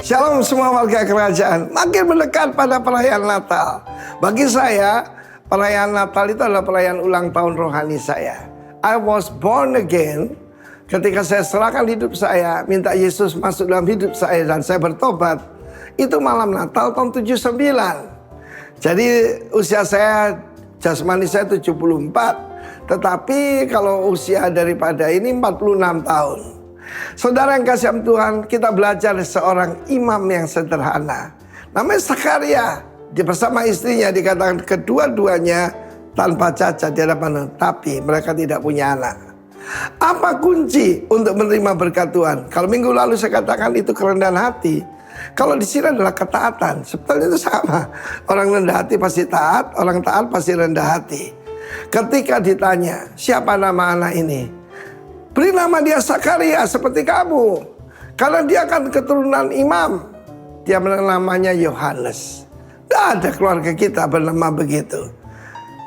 Shalom semua warga kerajaan. Makin mendekat pada perayaan Natal. Bagi saya, perayaan Natal itu adalah perayaan ulang tahun rohani saya. I was born again ketika saya serahkan hidup saya, minta Yesus masuk dalam hidup saya dan saya bertobat. Itu malam Natal tahun 79. Jadi usia saya, jasmani saya 74. Tetapi kalau usia daripada ini 46 tahun. Saudara yang kasih Tuhan, kita belajar seorang imam yang sederhana. Namanya Zakaria. Dia bersama istrinya dikatakan kedua-duanya tanpa cacat di hadapan Tuhan. Tapi mereka tidak punya anak. Apa kunci untuk menerima berkat Tuhan? Kalau minggu lalu saya katakan itu kerendahan hati. Kalau di sini adalah ketaatan. Sebetulnya itu sama. Orang rendah hati pasti taat, orang taat pasti rendah hati. Ketika ditanya, siapa nama anak ini? Beri nama dia Zakaria seperti kamu. Karena dia akan keturunan imam. Dia namanya Yohanes. Tidak ada keluarga kita bernama begitu.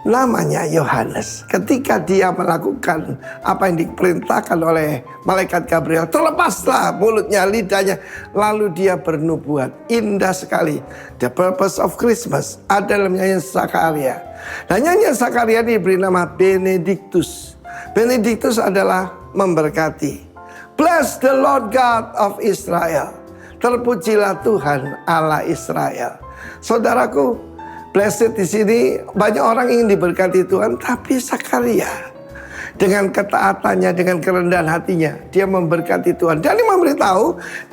Namanya Yohanes. Ketika dia melakukan apa yang diperintahkan oleh malaikat Gabriel, terlepaslah mulutnya, lidahnya. Lalu dia bernubuat. Indah sekali. The purpose of Christmas ada dalam nyanyian Zakaria. Dan nyanyian Zakaria diberi nama Benedictus. Benedictus adalah memberkati. Bless the Lord God of Israel. Terpujilah Tuhan Allah Israel. Saudaraku, blessed di sini banyak orang ingin diberkati Tuhan, tapi Zakaria dengan ketaatannya, dengan kerendahan hatinya, dia memberkati Tuhan. Dan dia memberitahu,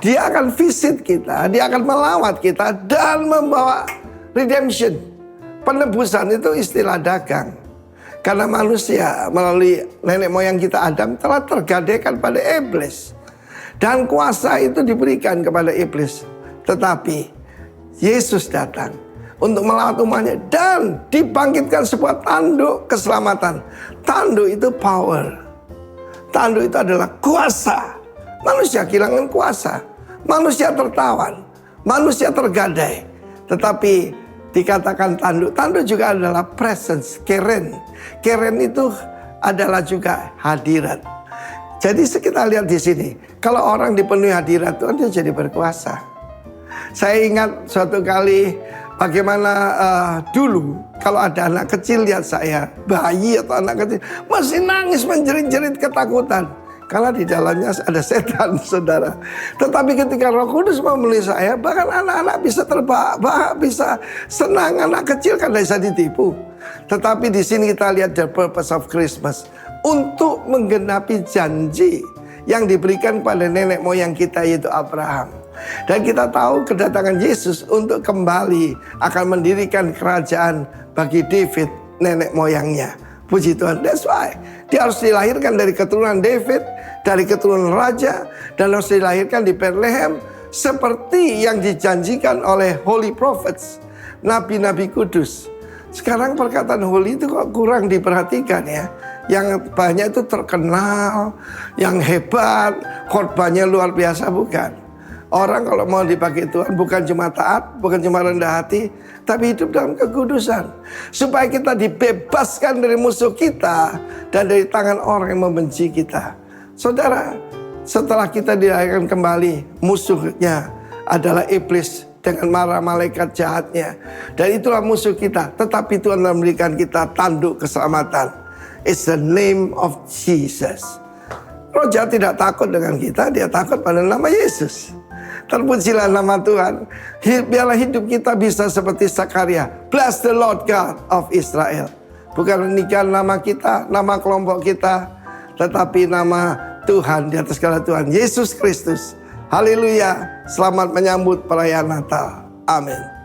dia akan visit kita, dia akan melawat kita dan membawa redemption. Penebusan itu istilah dagang. Karena manusia melalui nenek moyang kita Adam telah tergadaikan pada iblis. Dan kuasa itu diberikan kepada iblis. Tetapi Yesus datang untuk melawat umatnya dan dibangkitkan sebuah tanduk keselamatan. Tanduk itu power. Tanduk itu adalah kuasa. Manusia kehilangan kuasa. Manusia tertawan. Manusia tergadai. Tetapi dikatakan tanduk. Tanduk juga adalah presence, keren. Keren itu adalah juga hadirat. Jadi kita lihat di sini, kalau orang dipenuhi hadirat Tuhan, dia jadi berkuasa. Saya ingat suatu kali bagaimana dulu kalau ada anak kecil lihat saya, bayi atau anak kecil masih nangis menjerit-jerit ketakutan. Karena di dalamnya ada setan, saudara. Tetapi ketika Roh Kudus memelih saya, bahkan anak-anak bisa terbahak, bisa senang. Anak kecil kan bisa ditipu. Tetapi di sini kita lihat the purpose of Christmas. Untuk menggenapi janji yang diberikan pada nenek moyang kita, yaitu Abraham. Dan kita tahu kedatangan Yesus untuk kembali akan mendirikan kerajaan bagi David, nenek moyangnya. Puji Tuhan, that's why dia harus dilahirkan dari keturunan David, dari keturunan raja, dan harus dilahirkan di Bethlehem seperti yang dijanjikan oleh holy prophets, nabi-nabi kudus. Sekarang perkataan holy itu kok kurang diperhatikan ya. Yang banyak itu terkenal, yang hebat, khotbahnya luar biasa, bukan. Orang kalau mau dipakai Tuhan bukan cuma taat, bukan cuma rendah hati, tapi hidup dalam kekudusan. Supaya kita dibebaskan dari musuh kita dan dari tangan orang yang membenci kita. Saudara, setelah kita dilahirkan kembali, musuhnya adalah iblis dengan marah malaikat jahatnya. Dan itulah musuh kita. Tetapi Tuhan memberikan kita tanduk keselamatan. It's the name of Jesus. Roh jahat tidak takut dengan kita, dia takut pada nama Yesus. Terpujilah nama Tuhan. Biarlah hidup kita bisa seperti Zakaria. Bless the Lord God of Israel. Bukan menikah nama kita, nama kelompok kita, tetapi nama Tuhan di atas segala Tuhan, Yesus Kristus. Haleluya. Selamat menyambut perayaan Natal. Amin.